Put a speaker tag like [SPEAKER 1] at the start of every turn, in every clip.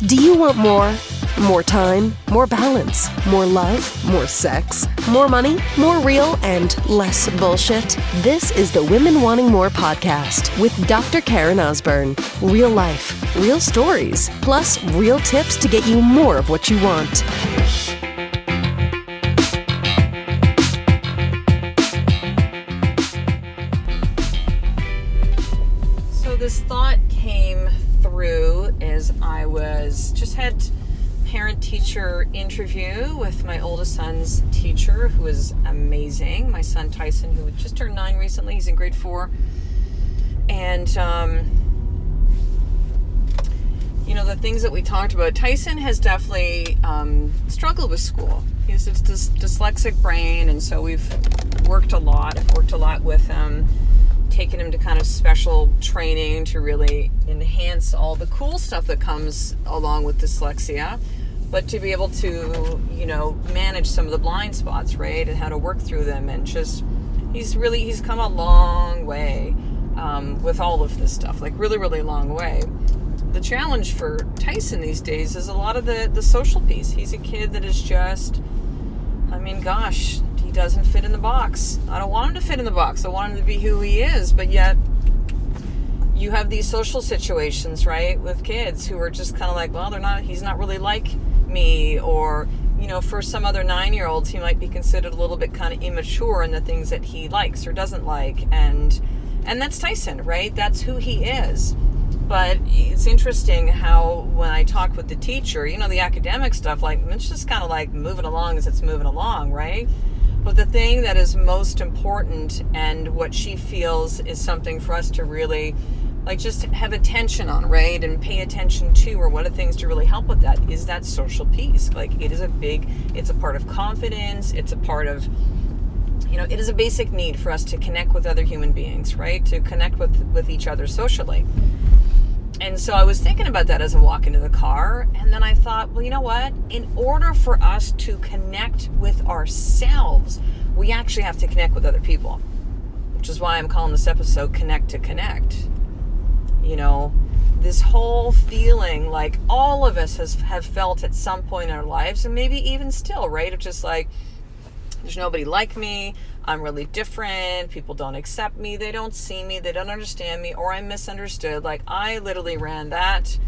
[SPEAKER 1] Do you want more? More time, more balance, more love, more sex, more money, more real, and less bullshit? This is the Women Wanting More podcast with Dr. Karen Osborne. Real life, real stories, plus real tips to get you more of what you want.
[SPEAKER 2] So this thought came through as I had parent-teacher interview with my oldest son's teacher, who is amazing. My son Tyson, who just turned 9 recently. He's in grade 4. And, the things that we talked about, Tyson has definitely struggled with school. He has this dyslexic brain, and so we've worked a lot. I've worked a lot with him, taken him to kind of special training to really enhance all the cool stuff that comes along with dyslexia, but to be able to, manage some of the blind spots, right, and how to work through them, and he's come a long way with all of this stuff, like really, really long way. The challenge for Tyson these days is a lot of the social piece. He's a kid that is just, he doesn't fit in the box. I don't want him to fit in the box. I want him to be who he is, but yet you have these social situations, right, with kids who are just kind of like, well, he's not really like me, or, for some other 9-year-olds, he might be considered a little bit kind of immature in the things that he likes or doesn't like, and that's Tyson, right? That's who he is. But it's interesting how when I talk with the teacher, the academic stuff, like, it's just kind of like moving along as it's moving along, right? But the thing that is most important, and what she feels is something for us to really, just have attention on, right? And pay attention to, or what are things to really help with that, is that social piece. It's a part of confidence. It's a part of, it is a basic need for us to connect with other human beings, right? To connect with each other socially. And so I was thinking about that as I walk into the car, and then I thought, well, you know what? In order for us to connect with ourselves, we actually have to connect with other people, which is why I'm calling this episode Connect to Connect. This whole feeling like all of us have felt at some point in our lives, and maybe even still, right? Of just like, there's nobody like me. I'm really different. People don't accept me. They don't see me. They don't understand me, or I'm misunderstood. Like, I literally ran that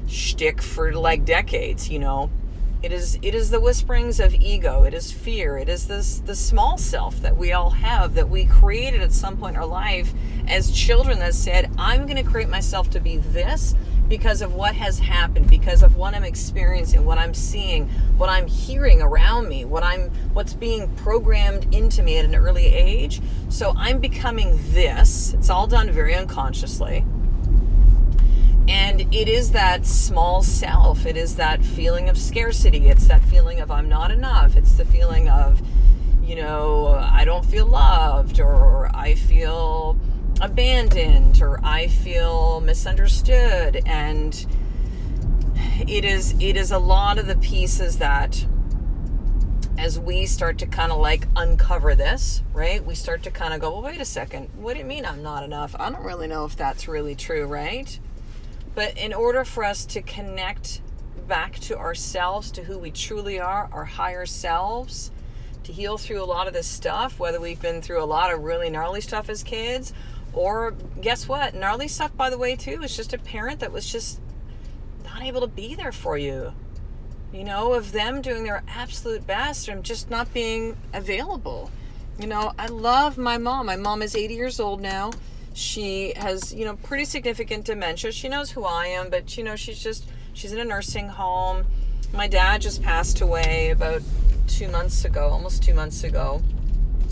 [SPEAKER 2] shtick for decades, It is the whisperings of ego. It is fear. It is the small self that we all have, that we created at some point in our life as children, that said, I'm going to create myself to be this because of what has happened, because of what I'm experiencing, what I'm seeing, what I'm hearing around me, what's being programmed into me at an early age. So I'm becoming this. It's all done very unconsciously. And it is that small self. It is that feeling of scarcity. It's that feeling of I'm not enough. It's the feeling of, I don't feel loved, or I feel abandoned, or I feel misunderstood. And it is a lot of the pieces that, as we start to kind of uncover this, right? We start to kind of go, well, wait a second. What do you mean I'm not enough? I don't really know if that's really true, right? But in order for us to connect back to ourselves, to who we truly are, our higher selves, to heal through a lot of this stuff, whether we've been through a lot of really gnarly stuff as kids, or guess what? Gnarly stuff, by the way, too, is just a parent that was just not able to be there for you. Of them doing their absolute best and just not being available. I love my mom. My mom is 80 years old now. She has, pretty significant dementia. She knows who I am, but, she's in a nursing home. My dad just passed away about 2 months ago, almost 2 months ago.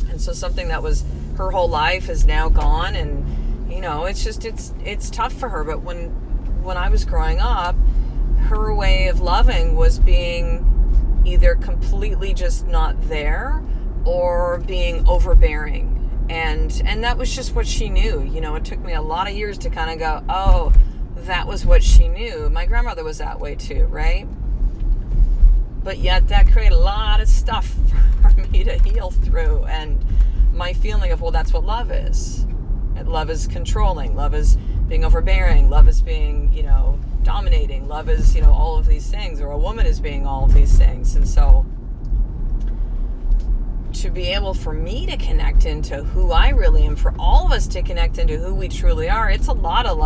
[SPEAKER 2] And so something that was her whole life is now gone. And, it's tough for her. But when I was growing up, her way of loving was being either completely just not there, or being overbearing. And that was just what she knew. It took me a lot of years to kind of go, oh, that was what she knew. My grandmother was that way too, right? But yet that created a lot of stuff for me to heal through. And my feeling of, well, that's what love is. And love is controlling. Love is being overbearing. Love is being, dominating. love is, all of these things, or a woman is being all of these things. And so to be able for me to connect into who I really am, for all of us to connect into who we truly are, it's a lot of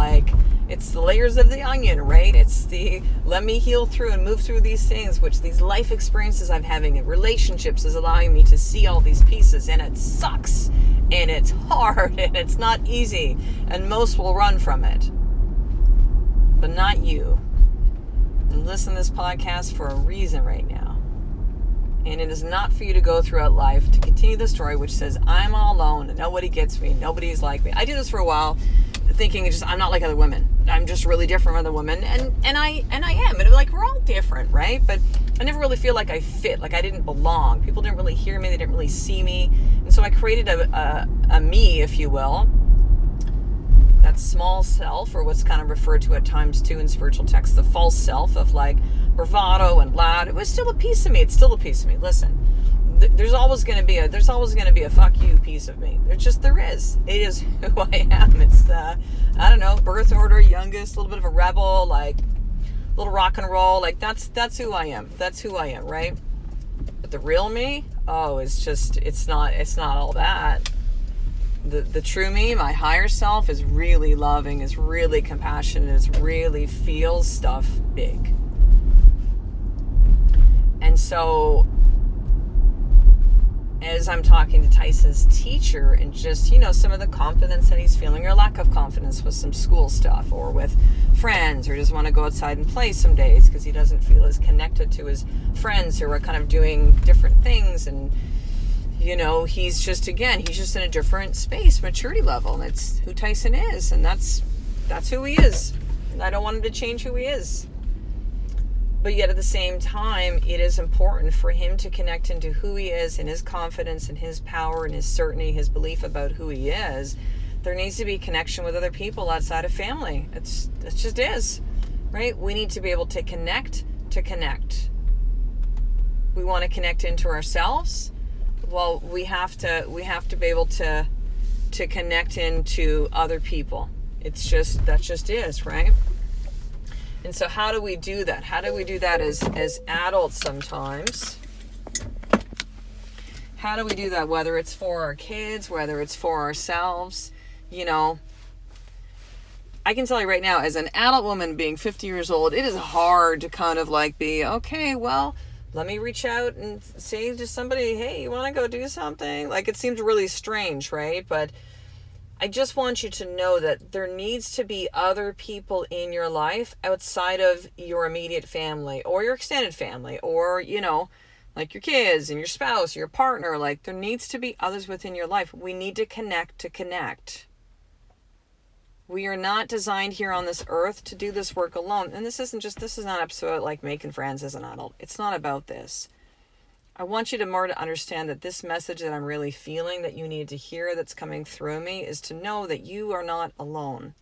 [SPEAKER 2] it's the layers of the onion, right? It's the let me heal through and move through these things, which these life experiences I'm having in relationships is allowing me to see all these pieces. And it sucks, and it's hard, and it's not easy, and most will run from it. But not you. And listen to this podcast for a reason right now. And it is not for you to go throughout life to continue the story which says, I'm all alone and nobody gets me, nobody's like me. I do this for a while, thinking I'm not like other women. I'm just really different from other women, and I am. And we're all different, right? But I never really feel like I fit, like I didn't belong. People didn't really hear me, they didn't really see me. And so I created a me, if you will. That small self, or what's kind of referred to at times too in spiritual texts, the false self of bravado and loud. It was still a piece of me. It's still a piece of me. Listen, there's always going to be a fuck you piece of me. There is. It is who I am. It's the, birth order, youngest, a little bit of a rebel, little rock and roll. That's who I am. That's who I am, right? But the real me, it's not all that. The true me, my higher self, is really loving, is really compassionate, is really feels stuff big. And so as I'm talking to Tyson's teacher and just, some of the confidence that he's feeling, or lack of confidence with some school stuff or with friends, or just want to go outside and play some days because he doesn't feel as connected to his friends who are kind of doing different things. And, he's just in a different space, maturity level. And it's who Tyson is. And that's who he is. And I don't want him to change who he is. But yet at the same time, it is important for him to connect into who he is and his confidence and his power and his certainty, his belief about who he is. There needs to be connection with other people outside of family. It just is, right? We need to be able to connect to connect. We want to connect into ourselves. Well, we have to be able to connect into other people. That just is, right? And so how do we do that? How do we do that as adults sometimes? How do we do that? Whether it's for our kids, whether it's for ourselves, I can tell you right now, as an adult woman being 50 years old, it is hard to kind of be, okay, well, let me reach out and say to somebody, hey, you want to go do something? It seems really strange, right? But I just want you to know that there needs to be other people in your life outside of your immediate family or your extended family, or, your kids and your spouse, or your partner. There needs to be others within your life. We need to connect to connect. We are not designed here on this earth to do this work alone. And this is not about making friends as an adult. It's not about this. I want you to understand that this message that I'm really feeling that you need to hear, that's coming through me, is to know that you are not alone.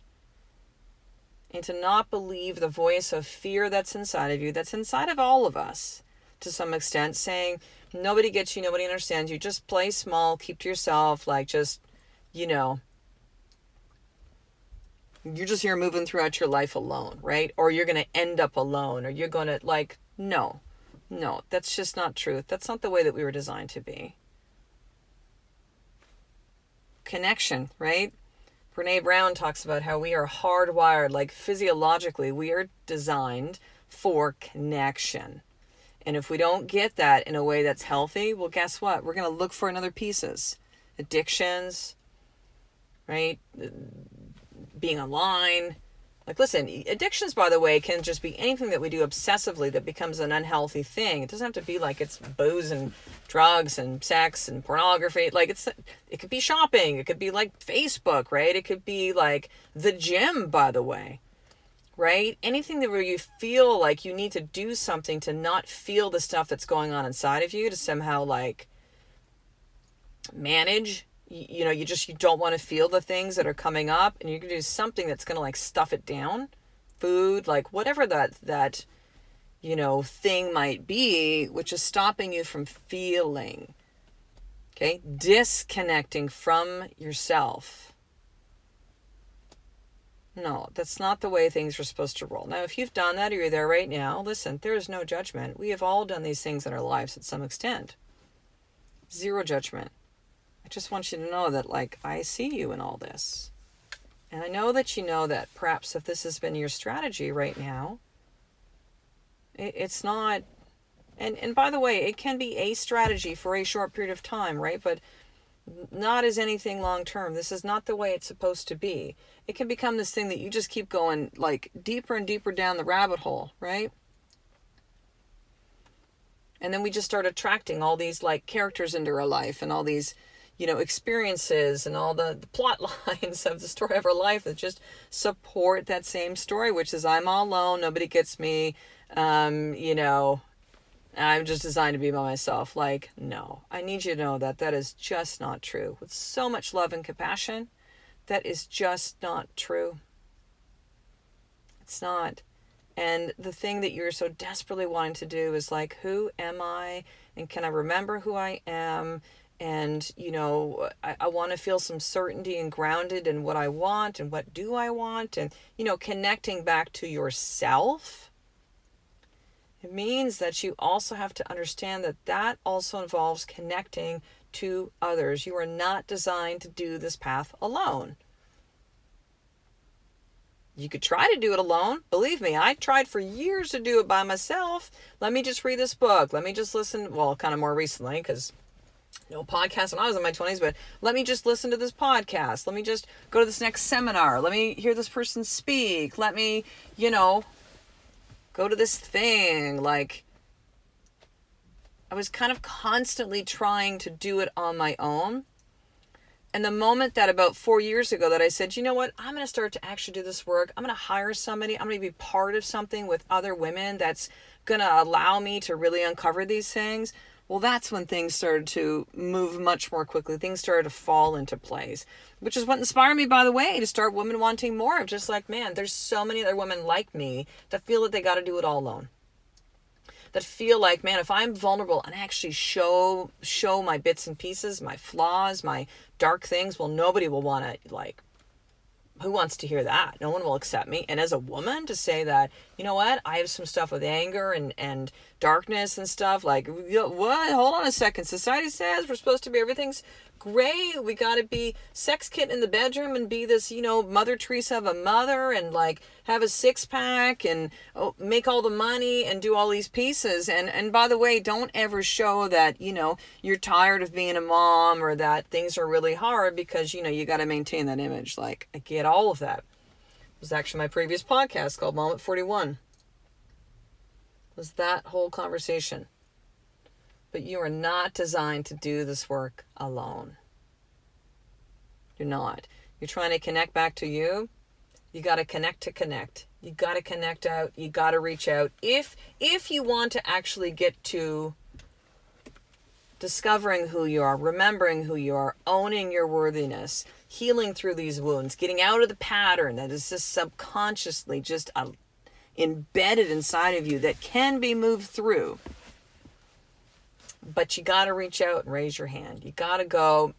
[SPEAKER 2] And to not believe the voice of fear that's inside of you, that's inside of all of us to some extent, saying, nobody gets you, nobody understands you, just play small, keep to yourself, you're just here moving throughout your life alone, right? Or you're going to end up alone, or you're going to No, that's just not truth. That's not the way that we were designed to be. Connection, right? Brene Brown talks about how we are hardwired, physiologically, we are designed for connection. And if we don't get that in a way that's healthy, well, guess what? We're going to look for other pieces. Addictions, right? Being online. Listen, addictions, by the way, can just be anything that we do obsessively that becomes an unhealthy thing. It doesn't have to be it's booze and drugs and sex and pornography. It could be shopping. It could be Facebook, right? It could be the gym, by the way, right? Anything where you feel like you need to do something to not feel the stuff that's going on inside of you, to somehow manage. You don't want to feel the things that are coming up, and you can do something that's going to stuff it down. Food, whatever that thing might be, which is stopping you from feeling. Okay? Disconnecting from yourself. No, that's not the way things are supposed to roll. Now, if you've done that or you're there right now, listen, there is no judgment. We have all done these things in our lives at some extent. Zero judgment. I just want you to know that, like, I see you in all this. And I know that you know that perhaps if this has been your strategy right now, it's not, and by the way, it can be a strategy for a short period of time, right? But not as anything long term. This is not the way it's supposed to be. It can become this thing that you just keep going like deeper and deeper down the rabbit hole, right? And then we just start attracting all these like characters into our life and all these, experiences and all the plot lines of the story of our life that just support that same story, which is I'm all alone, nobody gets me, I'm just designed to be by myself. Like, no, I need you to know that that is just not true. With so much love and compassion, that is just not true. It's not. And the thing that you're so desperately wanting to do is like, who am I? And can I remember who I am? And, I want to feel some certainty and grounded in what I want and what do I want? And, connecting back to yourself. It means that you also have to understand that that also involves connecting to others. You are not designed to do this path alone. You could try to do it alone. Believe me, I tried for years to do it by myself. Let me just read this book. Let me just listen. Well, kind of more recently, because no podcast when I was in my 20s, but let me just listen to this podcast. Let me just go to this next seminar. Let me hear this person speak. Let me, go to this thing. Like, I was kind of constantly trying to do it on my own. And the moment that about 4 years ago that I said, you know what, I'm going to start to actually do this work. I'm going to hire somebody. I'm going to be part of something with other women that's going to allow me to really uncover these things. Well, that's when things started to move much more quickly. Things started to fall into place, which is what inspired me, by the way, to start Women Wanting More. Of just like, man, there's so many other women like me that feel that they got to do it all alone. That feel like, man, if I'm vulnerable and actually show my bits and pieces, my flaws, my dark things, well, nobody will want to, like, who wants to hear that? No one will accept me. And as a woman, to say that, you know what, I have some stuff with anger and darkness and stuff, like, what? Hold on a second. Society says we're supposed to be, everything's great. We got to be sex kit in the bedroom and be this, Mother Teresa of a mother and like have a 6-pack and make all the money and do all these pieces. And by the way, don't ever show that, you're tired of being a mom or that things are really hard because, you got to maintain that image. Like, I get all of that. It was actually my previous podcast called Mom at 41. Was that whole conversation. But you are not designed to do this work alone. You're not. You're trying to connect back to you. You got to connect to connect. You got to connect out. You got to reach out. If you want to actually get to discovering who you are, remembering who you are, owning your worthiness, healing through these wounds, getting out of the pattern that is just subconsciously just embedded inside of you that can be moved through. But you got to reach out and raise your hand. You got to go,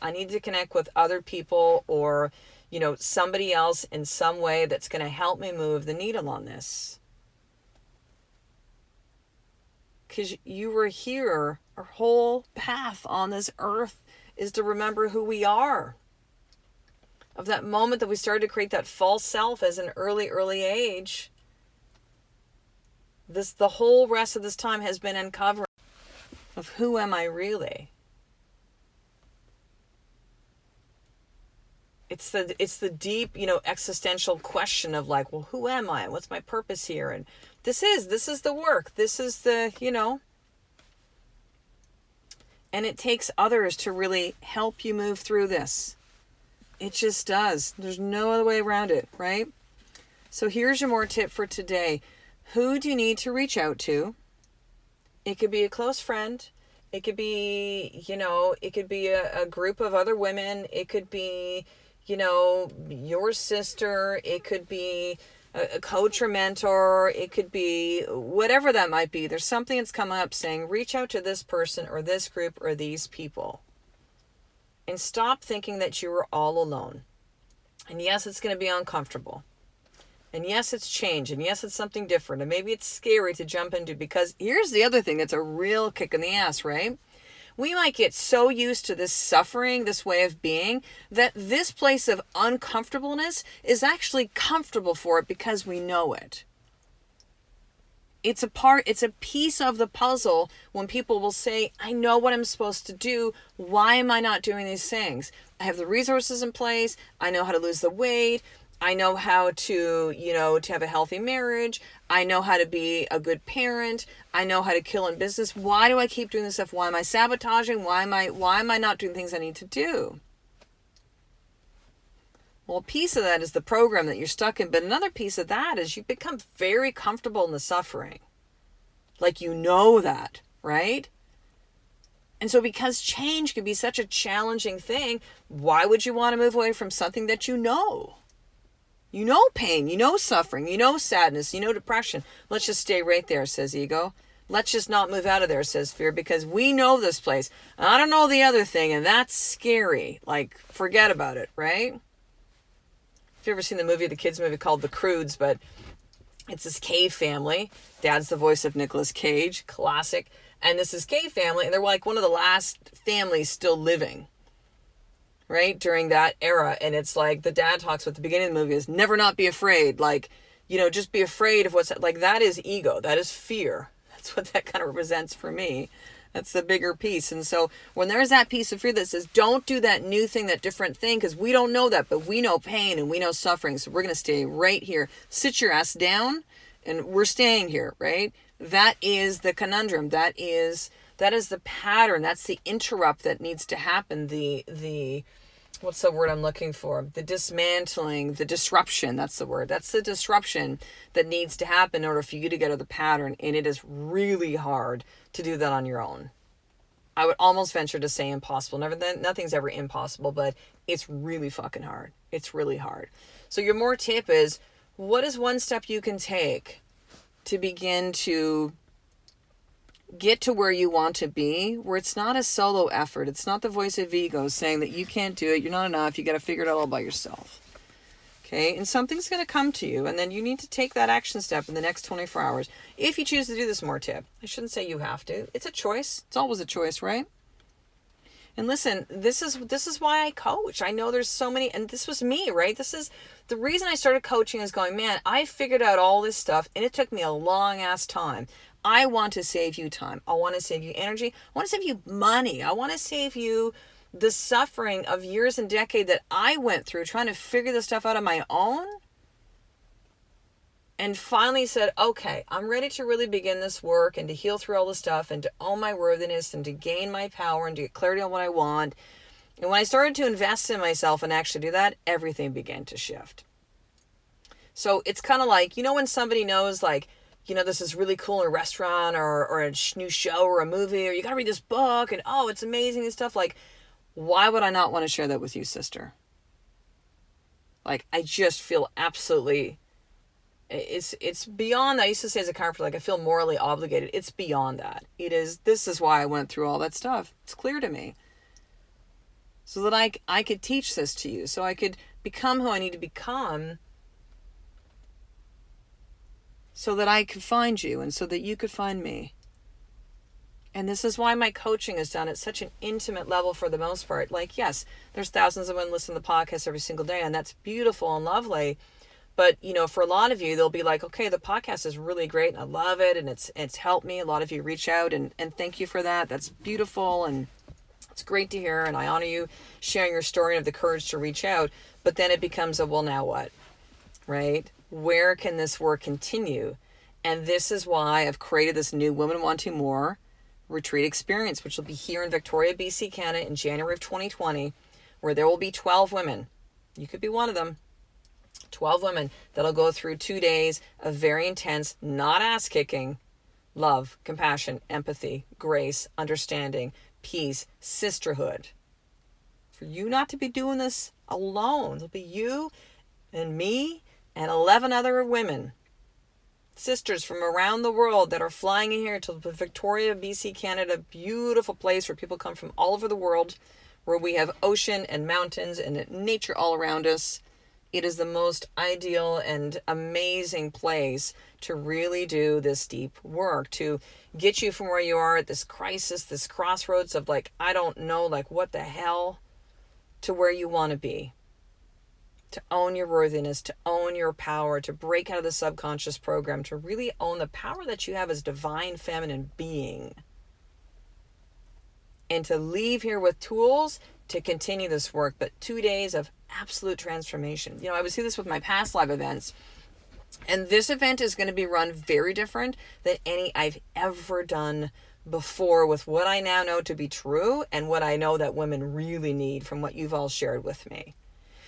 [SPEAKER 2] I need to connect with other people or, somebody else in some way that's going to help me move the needle on this. Because you were here, our whole path on this earth is to remember who we are. Of that moment that we started to create that false self as an early age, the whole rest of this time has been uncovering of who am I really? It's the deep, existential question of like, well, who am I? What's my purpose here? And this is the work. This is the, and it takes others to really help you move through this. It just does. There's no other way around it, right? So here's your more tip for today. Who do you need to reach out to? It could be a close friend. It could be, it could be a group of other women. It could be, your sister. It could be a coach or mentor. It could be whatever that might be. There's something that's come up saying, reach out to this person or this group or these people. And stop thinking that you are all alone. And yes, it's going to be uncomfortable. And yes, it's change. And yes, it's something different. And maybe it's scary to jump into, because here's the other thing that's a real kick in the ass, right? We might get so used to this suffering, this way of being, that this place of uncomfortableness is actually comfortable for it because we know it. It's a piece of the puzzle when people will say, I know what I'm supposed to do. Why am I not doing these things? I have the resources in place. I know how to lose the weight. I know how to, to have a healthy marriage. I know how to be a good parent. I know how to kill in business. Why do I keep doing this stuff? Why am I sabotaging? Why am I not doing things I need to do? Well, a piece of that is the program that you're stuck in, but another piece of that is you become very comfortable in the suffering. Like, you know that, right? And so because change can be such a challenging thing, why would you want to move away from something that you know? You know pain, you know suffering, you know sadness, you know depression. Let's just stay right there, says ego. Let's just not move out of there, says fear, because we know this place. I don't know the other thing, and that's scary. Like, forget about it, right? If you've ever seen the kids movie called The Croods, but it's this cave family. Dad's the voice of Nicolas Cage, classic. And this is cave family, and they're like one of the last families still living, right, during that era. And it's like the dad talks about the beginning of the movie is never not be afraid. Like, just be afraid of what's, like, that is ego. That is fear. That's what that kind of represents for me. That's the bigger piece. And so when there's that piece of fear that says, don't do that new thing, that different thing, because we don't know that, but we know pain and we know suffering. So we're going to stay right here. Sit your ass down, and we're staying here, right? That is the conundrum. That is the pattern. That's the interrupt that needs to happen. The what's the word I'm looking for? The dismantling, the disruption. That's the word. That's the disruption that needs to happen in order for you to get out of the pattern. And it is really hard to do that on your own. I would almost venture to say impossible. Nothing's ever impossible, but it's really fucking hard. It's really hard. So your more tip is, what is one step you can take to begin to get to where you want to be, where it's not a solo effort. It's not the voice of ego saying that you can't do it, you're not enough, you got to figure it out all by yourself. Okay? And something's going to come to you, and then you need to take that action step in the next 24 hours. If you choose to do this more tip. I shouldn't say you have to. It's a choice. It's always a choice, right? And listen, this is why I coach. I know there's so many, and this was me, right? This is the reason I started coaching, is going, man, I figured out all this stuff, and it took me a long ass time. I want to save you time. I want to save you energy. I want to save you money. I want to save you the suffering of years and decades that I went through trying to figure this stuff out on my own. And finally said, okay, I'm ready to really begin this work and to heal through all this stuff and to own my worthiness and to gain my power and to get clarity on what I want. And when I started to invest in myself and actually do that, everything began to shift. So it's kind of like, when somebody knows, like, this is really cool in a restaurant or a new show or a movie, or you got to read this book and, oh, it's amazing and stuff. Like, why would I not want to share that with you, sister? Like, I just feel absolutely, it's beyond that. I used to say as a chiropractor, like, I feel morally obligated. It's beyond that. This is why I went through all that stuff. It's clear to me. So that I could teach this to you, so I could become who I need to become, so that I could find you and so that you could find me. And this is why my coaching is done at such an intimate level for the most part. Like, yes, there's thousands of women listening to the podcast every single day, and that's beautiful and lovely. But, for a lot of you, they'll be like, okay, the podcast is really great and I love it and it's helped me. A lot of you reach out and thank you for that. That's beautiful and it's great to hear, and I honor you sharing your story and have the courage to reach out. But then it becomes a, well, now what? Right? Where can this work continue? And this is why I've created this new Women Wanting More retreat experience, which will be here in Victoria, BC, Canada in January of 2020, where there will be 12 women. You could be one of them. 12 women that'll go through 2 days of very intense, not ass-kicking, love, compassion, empathy, grace, understanding, peace, sisterhood. For you not to be doing this alone. It'll be you and me and 11 other women, sisters from around the world that are flying in here to Victoria, BC, Canada, beautiful place where people come from all over the world, where we have ocean and mountains and nature all around us, it is the most ideal and amazing place to really do this deep work, to get you from where you are at this crisis, this crossroads of like, I don't know, like what the hell, to where you want to be. To own your worthiness, to own your power, to break out of the subconscious program, to really own the power that you have as divine feminine being. And to leave here with tools to continue this work, but 2 days of absolute transformation. You know, I would see this with my past live events, and this event is going to be run very different than any I've ever done before, with what I now know to be true and what I know that women really need from what you've all shared with me.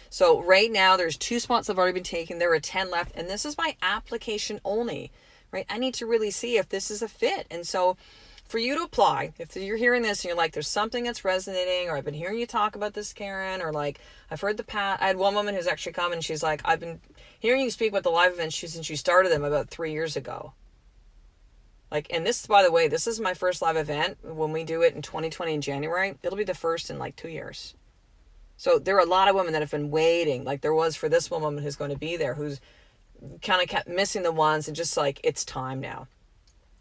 [SPEAKER 2] So right now there's 2 spots that have already been taken. There are 10 left, and this is my application only, right? I need to really see if this is a fit. And so for you to apply, if you're hearing this and you're like, there's something that's resonating, or I've been hearing you talk about this, Karen, or like, I've heard I had one woman who's actually come and she's like, I've been hearing you speak about the live events since you started them about 3 years ago. Like, and this, by the way, this is my first live event. When we do it in 2020 in January, it'll be the first in like 2 years. So there are a lot of women that have been waiting, like there was for this one woman who's going to be there, who's kind of kept missing the ones, and just like, it's time now.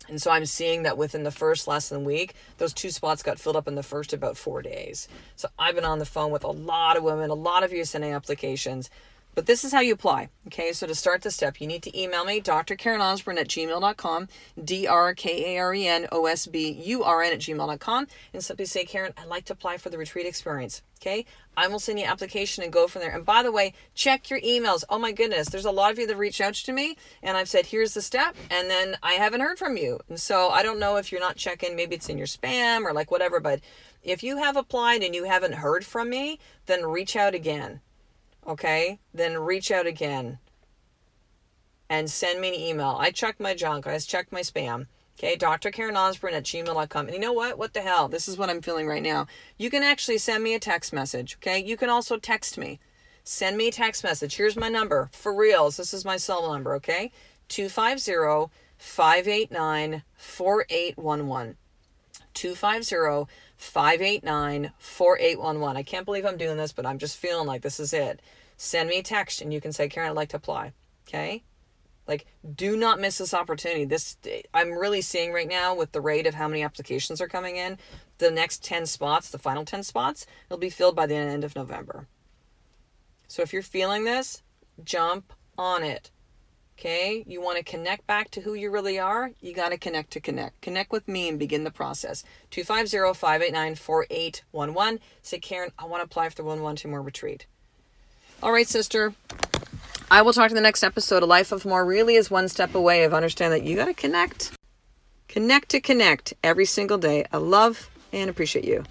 [SPEAKER 2] And so I'm seeing that within the first less than week, those 2 spots got filled up in the first about 4 days. So I've been on the phone with a lot of women, a lot of you sending applications. But this is how you apply. Okay, so to start the step, you need to email me, drkarenosburn@gmail.com, drkarenosburn@gmail.com, and simply say, Karen, I'd like to apply for the retreat experience. Okay, I will send you an application and go from there. And by the way, check your emails. Oh my goodness, there's a lot of you that reach out to me, and I've said, here's the step, and then I haven't heard from you. And so I don't know if you're not checking, maybe it's in your spam or like whatever, but if you have applied and you haven't heard from me, then reach out again. Okay, then reach out again and send me an email. I check my junk. I check my spam. Okay, drkarenosburn@gmail.com. And you know what? What the hell? This is what I'm feeling right now. You can actually send me a text message. Okay, you can also text me. Send me a text message. Here's my number. For reals, this is my cell number. Okay, 250-589-4811. 250-589-4811. I can't believe I'm doing this, but I'm just feeling like this is it. Send me a text and you can say, Karen, I'd like to apply. Okay? Like, do not miss this opportunity. I'm really seeing right now with the rate of how many applications are coming in, the next 10 spots, the final 10 spots, it'll be filled by the end of November. So if you're feeling this, jump on it. Okay, you want to connect back to who you really are, you got to connect to connect. Connect with me and begin the process. 250-589-4811. Say, Karen, I want to apply for the 112 More retreat. All right, sister. I will talk to the next episode. A Life of More really is one step away of understanding that you got to connect. Connect to connect every single day. I love and appreciate you.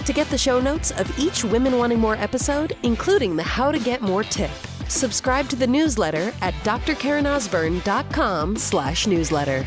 [SPEAKER 1] To get the show notes of each Women Wanting More episode, including the How to Get More tip, subscribe to the newsletter at drkarenosburn.com/newsletter.